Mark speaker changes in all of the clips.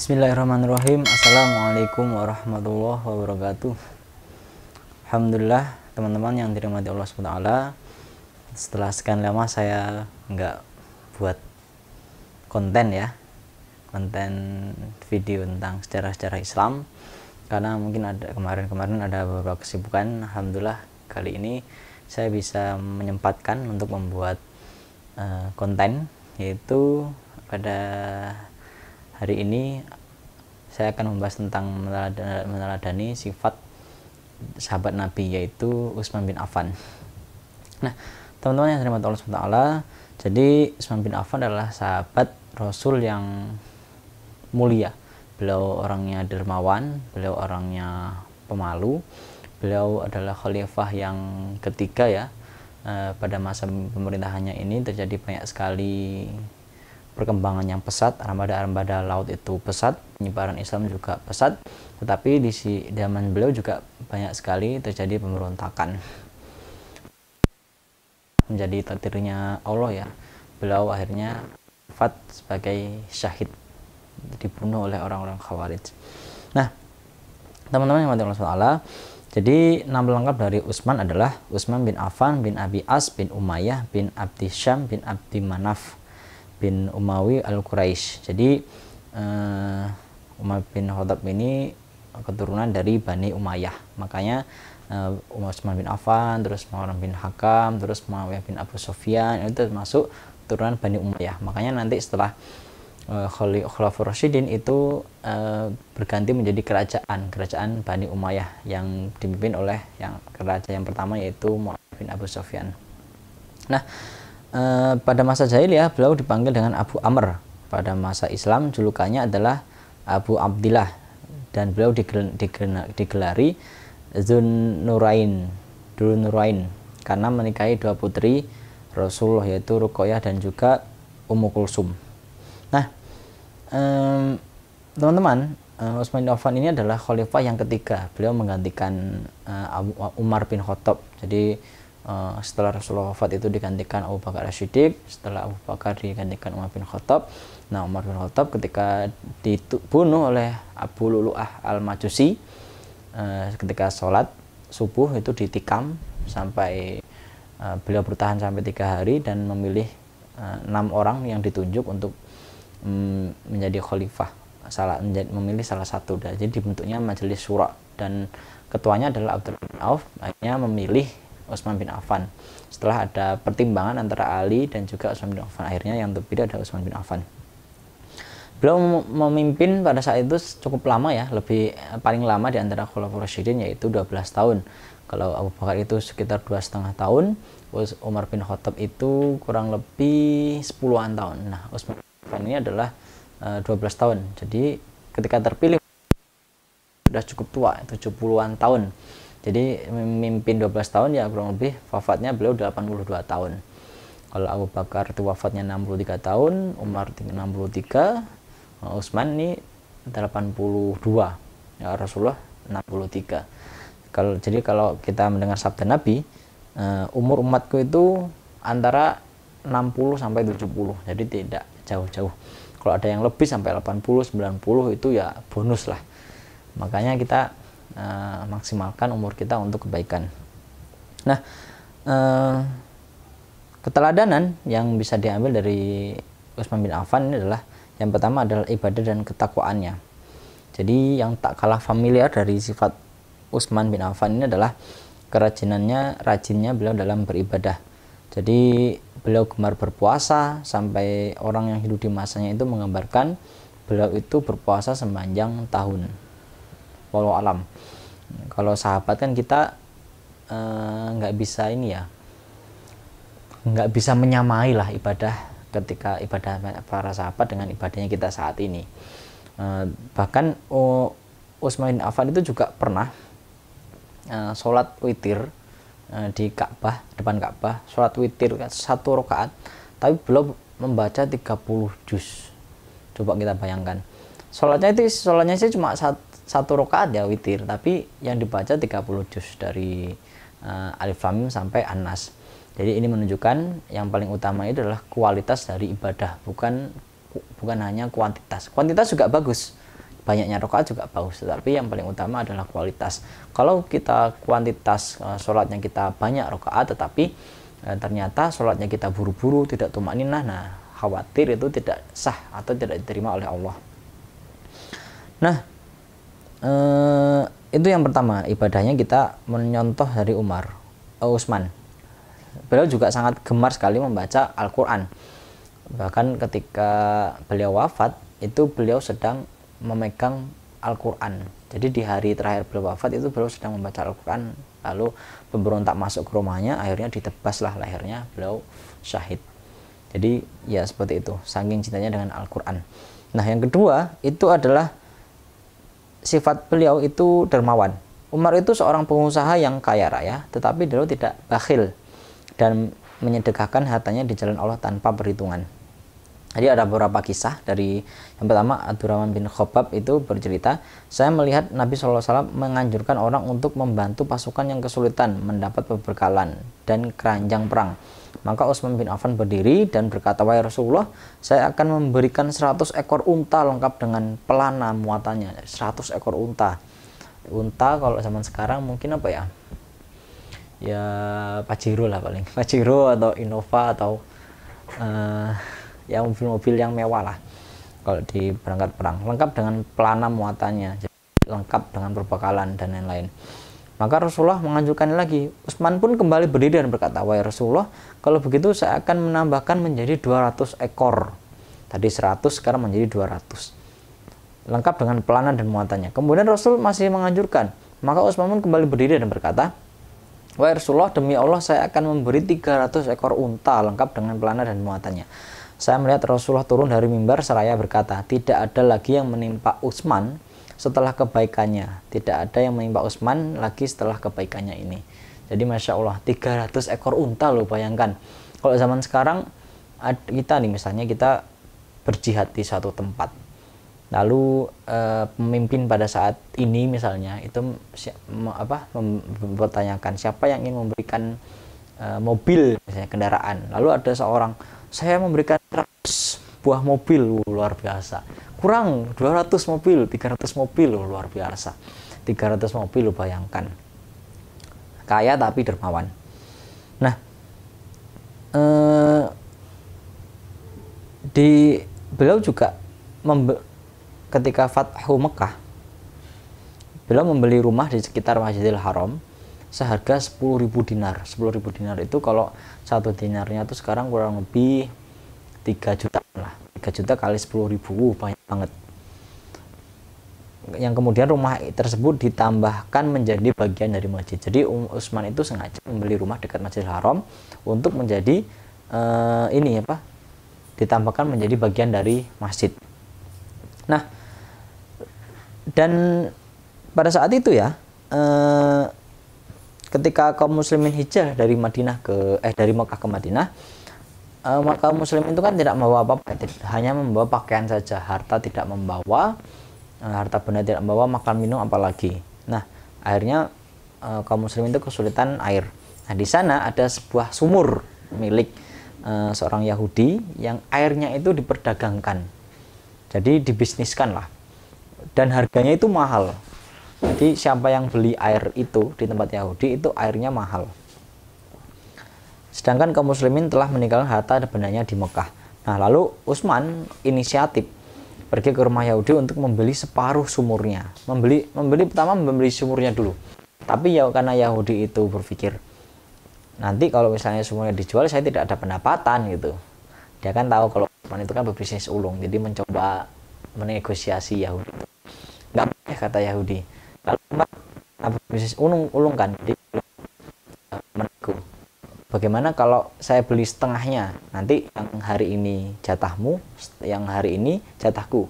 Speaker 1: Bismillahirrahmanirrahim. Assalamualaikum warahmatullahi wabarakatuh. Alhamdulillah teman-teman yang dirahmati Allah SWT. Setelah sekian lama saya nggak buat konten video tentang sejarah-sejarah Islam, karena mungkin ada kemarin ada beberapa kesibukan. Alhamdulillah kali ini saya bisa menyempatkan untuk membuat konten, yaitu pada hari ini saya akan membahas tentang meneladani sifat sahabat Nabi, yaitu Utsman bin Affan. Nah, teman-teman yang dirahmati Allah SWT, jadi Utsman bin Affan adalah sahabat Rasul yang mulia. Beliau orangnya dermawan, beliau orangnya pemalu, beliau adalah khalifah yang ketiga pada masa pemerintahannya ini terjadi banyak sekali perkembangan yang pesat. Armada laut itu pesat, penyebaran Islam juga pesat, tetapi di zaman beliau juga banyak sekali terjadi pemberontakan. Menjadi takdirnya Allah beliau akhirnya wafat sebagai syahid, dibunuh oleh orang-orang Khawarij. Nah, teman-teman yang dirahmati Allah, jadi nama lengkap dari Utsman adalah Utsman bin Affan bin Abi As bin Umayyah bin Abdi Syam bin Abdi Manaf bin Umawi al-Quraisy. Jadi Umar bin Khattab ini keturunan dari Bani Umayyah. Makanya Utsman bin Affan, terus Marwan bin Hakam, terus Muawiyah bin Abu Sufyan itu termasuk keturunan Bani Umayyah. Makanya nanti setelah Khulafaur Rasyidin itu berganti menjadi kerajaan Bani Umayyah yang dipimpin oleh raja yang pertama, yaitu Muawiyah bin Abu Sufyan. Nah, pada masa jahiliyah beliau dipanggil dengan Abu Amr. Pada masa Islam julukannya adalah Abu Abdillah, dan beliau digelari Dzun-Nurain karena menikahi dua putri Rasulullah, yaitu Ruqayyah dan juga Ummu Kulsum. Nah, teman-teman, Utsman bin Affan ini adalah khalifah yang ketiga. Beliau menggantikan Umar bin Khattab. Jadi setelah Rasulullah wafat itu digantikan Abu Bakar As-Siddiq, setelah Abu Bakar digantikan Umar bin Khattab. Nah, Umar bin Khattab ketika dibunuh oleh Abu Lu'lu'ah Al-Majusi, ketika sholat subuh itu ditikam sampai beliau bertahan sampai 3 hari dan memilih 6 orang yang ditunjuk untuk menjadi khalifah, memilih salah satu. Jadi dibentuknya majelis syura dan ketuanya adalah Abdurrahman bin Auf. Akhirnya memilih Utsman bin Affan setelah ada pertimbangan antara Ali dan juga Utsman bin Affan. Akhirnya yang terpilih adalah Utsman bin Affan. Beliau memimpin pada saat itu cukup lama paling lama di antara Khulafaur Rasyidin, yaitu 12 tahun. Kalau Abu Bakar itu sekitar 2,5 tahun, Umar bin Khattab itu kurang lebih 10-an tahun. Nah, Utsman bin Affan ini adalah 12 tahun. Jadi ketika terpilih sudah cukup tua, 70-an tahun. Jadi memimpin 12 tahun kurang lebih, wafatnya beliau 82 tahun. Kalau Abu Bakar itu wafatnya 63 tahun, Umar 63, Utsman ini 82, Rasulullah 63. Jadi kalau kita mendengar sabda Nabi, umur umatku itu antara 60 sampai 70. Jadi tidak jauh-jauh. Kalau ada yang lebih sampai 80, 90 itu bonus lah. Makanya kita maksimalkan umur kita untuk kebaikan. Nah, keteladanan yang bisa diambil dari Utsman bin Affan ini adalah, yang pertama adalah ibadah dan ketakwaannya. Jadi yang tak kalah familiar dari sifat Utsman bin Affan ini adalah rajinnya beliau dalam beribadah. Jadi beliau gemar berpuasa sampai orang yang hidup di masanya itu menggambarkan beliau itu berpuasa sepanjang tahun. Wallahu alam. Kalau sahabat kan kita nggak bisa menyamai lah ibadah ketika ibadah para sahabat dengan ibadahnya kita saat ini. Bahkan Utsman bin Affan itu juga pernah sholat witir di Ka'bah, depan Ka'bah, sholat witir 1 rakaat, tapi beliau membaca 30 juz. Coba kita bayangkan. Sholatnya sih cuma 1 rakaat witir, tapi yang dibaca 30 juz dari Alif Lam Mim sampai An-Nas. Jadi ini menunjukkan yang paling utama itu adalah kualitas dari ibadah, bukan hanya kuantitas. Kuantitas juga bagus, banyaknya rakaat juga bagus, tetapi yang paling utama adalah kualitas. Kalau kita kuantitas sholatnya kita banyak rakaat, tetapi ternyata sholatnya kita buru-buru, tidak tumakninah, nah khawatir itu tidak sah atau tidak diterima oleh Allah. Nah, itu yang pertama, ibadahnya kita menyontoh dari Utsman. Beliau juga sangat gemar sekali membaca Al-Quran. Bahkan ketika beliau wafat, itu beliau sedang memegang Al-Quran. Jadi di hari terakhir beliau wafat itu beliau sedang membaca Al-Quran, lalu pemberontak masuk ke rumahnya, akhirnya ditebaslah lehernya, beliau syahid. Jadi ya seperti itu, saking cintanya dengan Al-Quran. Nah, yang kedua itu adalah sifat beliau itu dermawan. Umar itu seorang pengusaha yang kaya raya, tetapi beliau tidak bakhil dan menyedekahkan hartanya di jalan Allah tanpa perhitungan. Jadi ada beberapa kisah. Dari yang pertama, Abdurrahman bin Khobab itu bercerita, saya melihat Nabi SAW menganjurkan orang untuk membantu pasukan yang kesulitan mendapat perbekalan dan keranjang perang. Maka Utsman bin Affan berdiri dan berkata, wahai Rasulullah, saya akan memberikan 100 ekor unta lengkap dengan pelana muatannya. 100 ekor unta. Unta kalau zaman sekarang mungkin apa ya? Ya Pajero lah paling. Pajero atau Innova atau ya mobil-mobil yang mewah lah kalau di berangkat perang, lengkap dengan pelana muatannya, lengkap dengan perbekalan dan lain-lain. Maka Rasulullah menganjurkan lagi. Utsman pun kembali berdiri dan berkata, wahai Rasulullah, kalau begitu saya akan menambahkan menjadi 200 ekor. Tadi 100, sekarang menjadi 200, lengkap dengan pelana dan muatannya. Kemudian Rasul masih menganjurkan. Maka Utsman pun kembali berdiri dan berkata, wahai Rasulullah, demi Allah saya akan memberi 300 ekor unta lengkap dengan pelana dan muatannya. Saya melihat Rasulullah turun dari mimbar seraya berkata, tidak ada lagi yang menimpa Utsman setelah kebaikannya. Tidak ada yang menimpa Utsman lagi setelah kebaikannya ini. Jadi Masya Allah, 300 ekor unta loh, bayangkan. Kalau zaman sekarang, kita nih misalnya kita berjihad di suatu tempat. Lalu pemimpin pada saat ini misalnya, itu mempertanyakan siapa yang ingin memberikan mobil, misalnya kendaraan. Lalu ada seorang, saya memberikan 100 buah mobil, luar biasa. Kurang 200 mobil, 300 mobil, luar biasa. 300 mobil, bayangkan. Kaya tapi dermawan. Nah, beliau juga ketika Fathu Mekah, beliau membeli rumah di sekitar Masjidil Haram seharga 10.000 dinar. 10.000 dinar itu kalau satu dinarnya itu sekarang kurang lebih 3 juta lah. 3 juta kali 10.000, banyak banget. Yang kemudian rumah tersebut ditambahkan menjadi bagian dari masjid. Jadi Utsman itu sengaja membeli rumah dekat Masjidil Haram untuk menjadi ditambahkan menjadi bagian dari masjid. Nah, dan pada saat itu ya, ketika kaum muslimin hijrah dari dari Mekah ke Madinah, maka muslim itu kan tidak membawa apa-apa, hanya membawa pakaian saja, harta tidak membawa, harta benda tidak membawa, makan minum apalagi. Nah, akhirnya kaum muslim itu kesulitan air. Nah, di sana ada sebuah sumur milik seorang Yahudi yang airnya itu diperdagangkan, jadi dibisniskan lah, dan harganya itu mahal. Jadi siapa yang beli air itu di tempat Yahudi, itu airnya mahal. Sedangkan kaum muslimin telah meninggalkan harta dan bendanya di Mekah. Nah, lalu Utsman inisiatif pergi ke rumah Yahudi untuk membeli separuh sumurnya. Pertama membeli sumurnya dulu. Tapi ya karena Yahudi itu berpikir, nanti kalau misalnya sumurnya dijual saya tidak ada pendapatan gitu. Dia kan tahu kalau Utsman itu kan berbisnis ulung, jadi mencoba menegosiasi Yahudi. Nggak boleh, kata Yahudi. Lalu bisnis ulung kan, jadi menego. Bagaimana kalau saya beli setengahnya, nanti yang hari ini jatahmu, yang hari ini jatahku,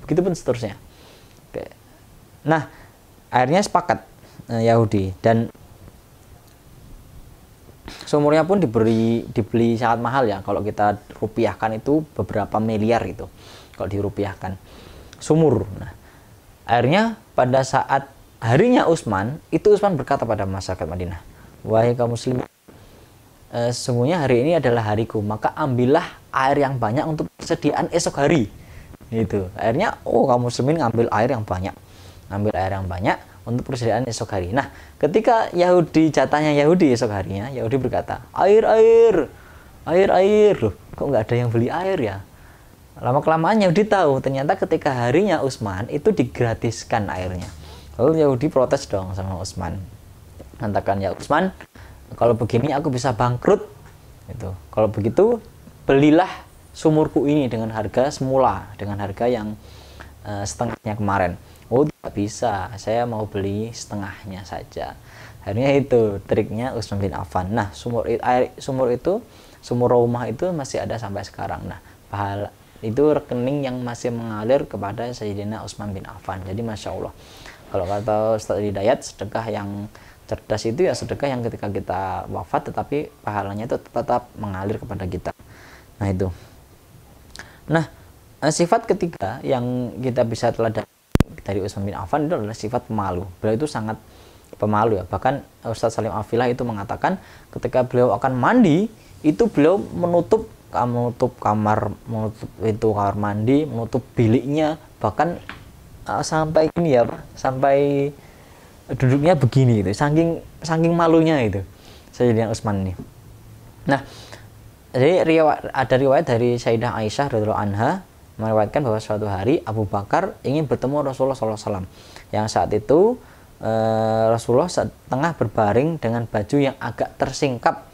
Speaker 1: begitupun seterusnya. Oke. Nah, akhirnya sepakat Yahudi, dan sumurnya pun dibeli sangat mahal ya. Kalau kita rupiahkan itu beberapa miliar itu kalau dirupiahkan sumur. Nah, akhirnya pada saat harinya Utsman, itu Utsman berkata pada masyarakat Madinah, wahai kaum muslimin, sesungguhnya hari ini adalah hariku, maka ambillah air yang banyak untuk persediaan esok hari. Itu akhirnya kaum muslimin ngambil air yang banyak untuk persediaan esok hari. Nah, ketika jatahnya Yahudi esok harinya, Yahudi berkata, air, loh, kok nggak ada yang beli air ya? Lama kelamaan Yahudi tahu ternyata ketika harinya Utsman itu digratiskan airnya. Lalu Yahudi protes dong sama Utsman, katakan, ya Utsman, kalau begini aku bisa bangkrut. Itu. Kalau begitu belilah sumurku ini dengan harga semula, dengan harga yang setengahnya kemarin. Tidak bisa, saya mau beli setengahnya saja. Akhirnya itu triknya Utsman bin Affan. Nah, sumur rumah itu masih ada sampai sekarang. Nah, itu rekening yang masih mengalir kepada Sayyidina Utsman bin Affan. Jadi Masya Allah, kalau kata Ustaz Hidayat, sedekah yang cerdas itu ya sedekah yang ketika kita wafat tetapi pahalanya itu tetap mengalir kepada kita. Nah, itu. Nah, sifat ketiga yang kita bisa teladani dari Utsman bin Affan itu adalah sifat pemalu. Beliau itu sangat pemalu ya. Bahkan Ustaz Salim Afilah itu mengatakan ketika beliau akan mandi itu beliau menutup kamar mandi, menutup biliknya, bahkan sampai ini ya, sampai duduknya begini itu. Saking malunya itu Sayyidina Utsman ini. Nah, jadi ada riwayat dari Sayyidah Aisyah radhiyallahu anha meriwayatkan bahwa suatu hari Abu Bakar ingin bertemu Rasulullah SAW, yang saat itu Rasulullah tengah berbaring dengan baju yang agak tersingkap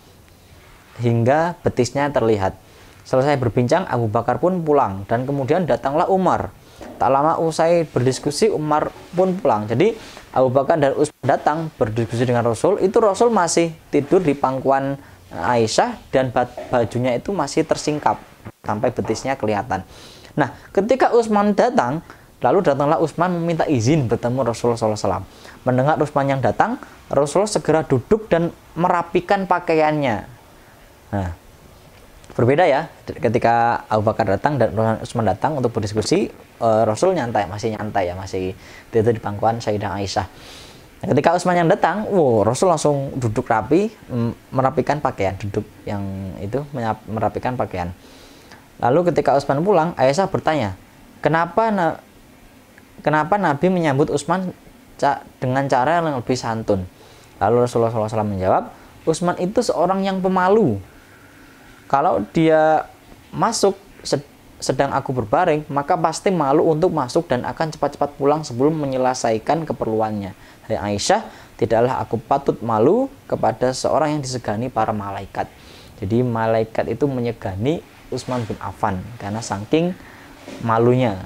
Speaker 1: hingga betisnya terlihat. Selesai berbincang, Abu Bakar pun pulang dan kemudian datanglah Umar. Tak lama usai berdiskusi, Umar pun pulang. Jadi Abu Bakar dan Utsman datang berdiskusi dengan Rasul, itu Rasul masih tidur di pangkuan Aisyah dan bajunya itu masih tersingkap sampai betisnya kelihatan. Nah, ketika Utsman datang, lalu datanglah Utsman meminta izin bertemu Rasulullah SAW. Mendengar Utsman yang datang, Rasulullah segera duduk dan merapikan pakaiannya. Nah, berbeda ya, ketika Abu Bakar datang dan Utsman datang untuk berdiskusi, Rasul masih nyantai ya, masih tidur di pangkuan Sayyidah Aisyah. Nah, ketika Utsman yang datang, Rasul langsung duduk rapi, merapikan pakaian, merapikan pakaian. Lalu ketika Utsman pulang, Aisyah bertanya, kenapa Nabi menyambut Utsman dengan cara yang lebih santun? Lalu Rasulullah SAW menjawab, Utsman itu seorang yang pemalu. Kalau dia masuk sedang aku berbaring, maka pasti malu untuk masuk dan akan cepat-cepat pulang sebelum menyelesaikan keperluannya. Hai Aisyah, tidaklah aku patut malu kepada seorang yang disegani para malaikat. Jadi malaikat itu menyegani Utsman bin Affan karena saking malunya.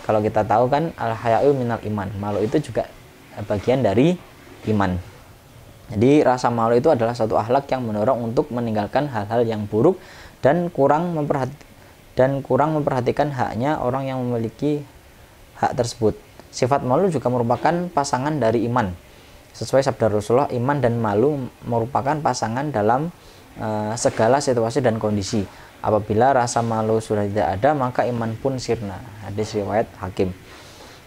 Speaker 1: Kalau kita tahu kan al-haya'u minal iman, malu itu juga bagian dari iman. Jadi rasa malu itu adalah satu akhlak yang mendorong untuk meninggalkan hal-hal yang buruk dan kurang memperhatikan haknya orang yang memiliki hak tersebut. Sifat malu juga merupakan pasangan dari iman. Sesuai sabda Rasulullah, iman dan malu merupakan pasangan dalam segala situasi dan kondisi. Apabila rasa malu sudah tidak ada, maka iman pun sirna. Hadis riwayat Hakim.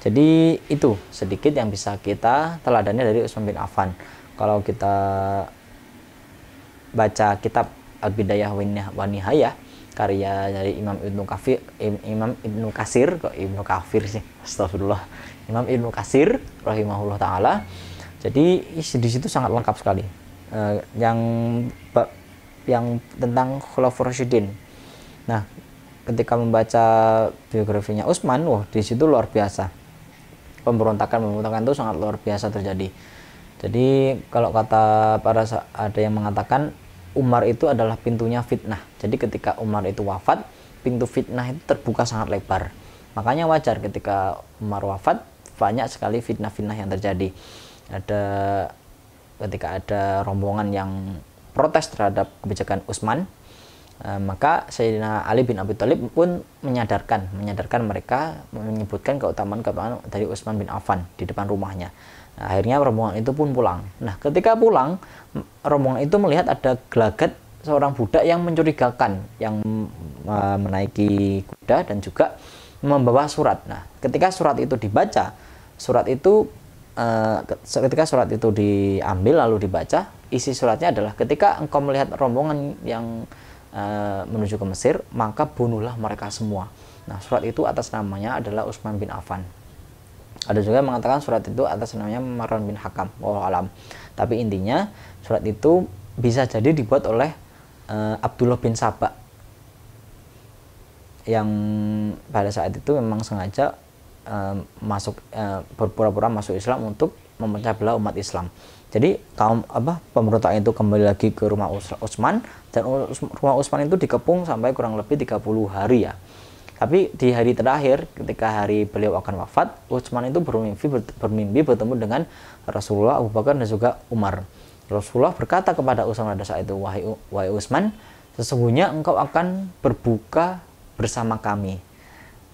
Speaker 1: Jadi itu sedikit yang bisa kita teladani dari Utsman bin Affan. Kalau kita baca kitab Al-Bidayah wa Nihayah karya dari Imam Ibnu Katsir, kok Ibnu Kafir sih, astagfirullah, Imam Ibnu Katsir rahimahullah taala. Jadi di situ sangat lengkap sekali yang tentang Khulafaur Rasyidin. Nah, ketika membaca biografinya Utsman, di situ luar biasa. Pemberontakan itu sangat luar biasa terjadi. Jadi kalau kata ada yang mengatakan Umar itu adalah pintunya fitnah. Jadi ketika Umar itu wafat, pintu fitnah itu terbuka sangat lebar. Makanya wajar ketika Umar wafat, banyak sekali fitnah-fitnah yang terjadi. Ketika ada rombongan yang protes terhadap kebijakan Utsman, maka Sayyidina Ali bin Abi Thalib pun menyadarkan mereka, menyebutkan keutamaan dari Utsman bin Affan di depan rumahnya. Nah, akhirnya rombongan itu pun pulang. Nah, ketika pulang, rombongan itu melihat ada gelagat seorang budak yang mencurigakan, yang menaiki kuda dan juga membawa surat. Nah, ketika surat itu dibaca, ketika surat itu diambil lalu dibaca, isi suratnya adalah ketika engkau melihat rombongan yang menuju ke Mesir, maka bunuhlah mereka semua. Nah, surat itu atas namanya adalah Utsman bin Affan. Ada juga yang mengatakan surat itu atas namanya Marwan bin Hakam, wallahu alam. Tapi intinya surat itu bisa jadi dibuat oleh Abdullah bin Sabah, yang pada saat itu memang sengaja berpura-pura masuk Islam untuk memecah belah umat Islam. Jadi pemberontak itu kembali lagi ke rumah Utsman, dan rumah Utsman itu dikepung sampai kurang lebih 30 hari ya. Tapi di hari terakhir ketika hari beliau akan wafat, Utsman itu bermimpi bertemu dengan Rasulullah, Abu Bakar dan juga Umar. Rasulullah berkata kepada Utsman pada saat itu, wahai Utsman, sesungguhnya engkau akan berbuka bersama kami.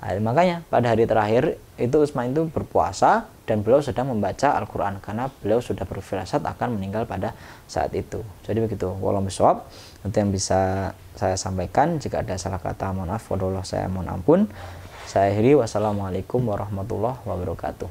Speaker 1: Nah, makanya pada hari terakhir itu Utsman itu berpuasa dan beliau sedang membaca Al-Quran karena beliau sudah berfirasat akan meninggal pada saat itu. Jadi begitu, wallahu bishawab. Itu yang bisa saya sampaikan. Jika ada salah kata, mohon maaf. Waduh, saya mohon ampun. Saya akhiri, wassalamualaikum warahmatullahi wabarakatuh.